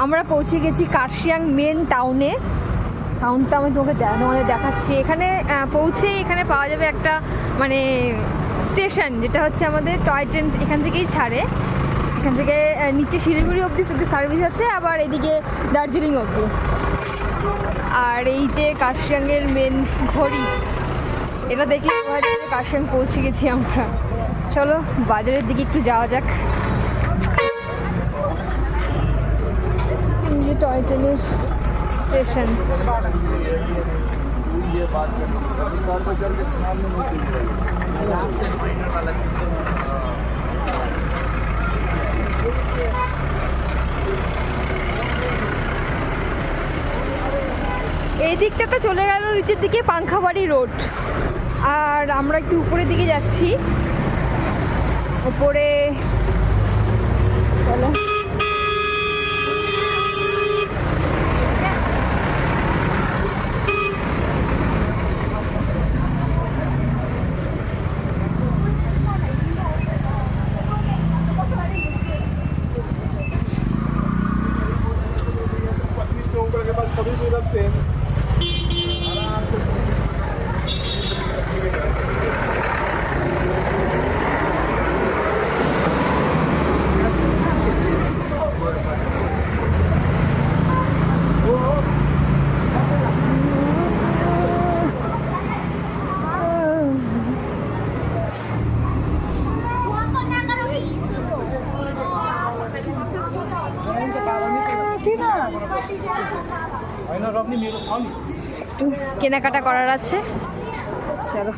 আমরা পৌঁছে গেছি কার্শিয়াং মেন টাউনে। টাউনটা আমি তোমাদের দেখাচ্ছি। এখানে পৌঁছে এখানে পাওয়া যাবে একটা মানে স্টেশন, যেটা হচ্ছে আমাদের টয় ট্রেন এখান থেকেই ছাড়ে। এখান থেকে নিচে শিলিগুড়ি অবধি সার্ভিস আছে, আবার এদিকে দার্জিলিং অবধি। আর এই যে কার্শিয়াংয়ের মেন ঘড়ি, এটা দেখে কার্শিয়াং পৌঁছে গেছি আমরা। চলো বাজারের দিকে একটু যাওয়া যাক। এই যে টয় ট্রেনের স্টেশন। এই দিকটাতে চলে গেল নিচের দিকে পাংখাবাড়ি রোড। আর আমরা একটু উপরের দিকে যাচ্ছি। উপরে চলো। একটু কেনাকাটা করার আছে, চলো।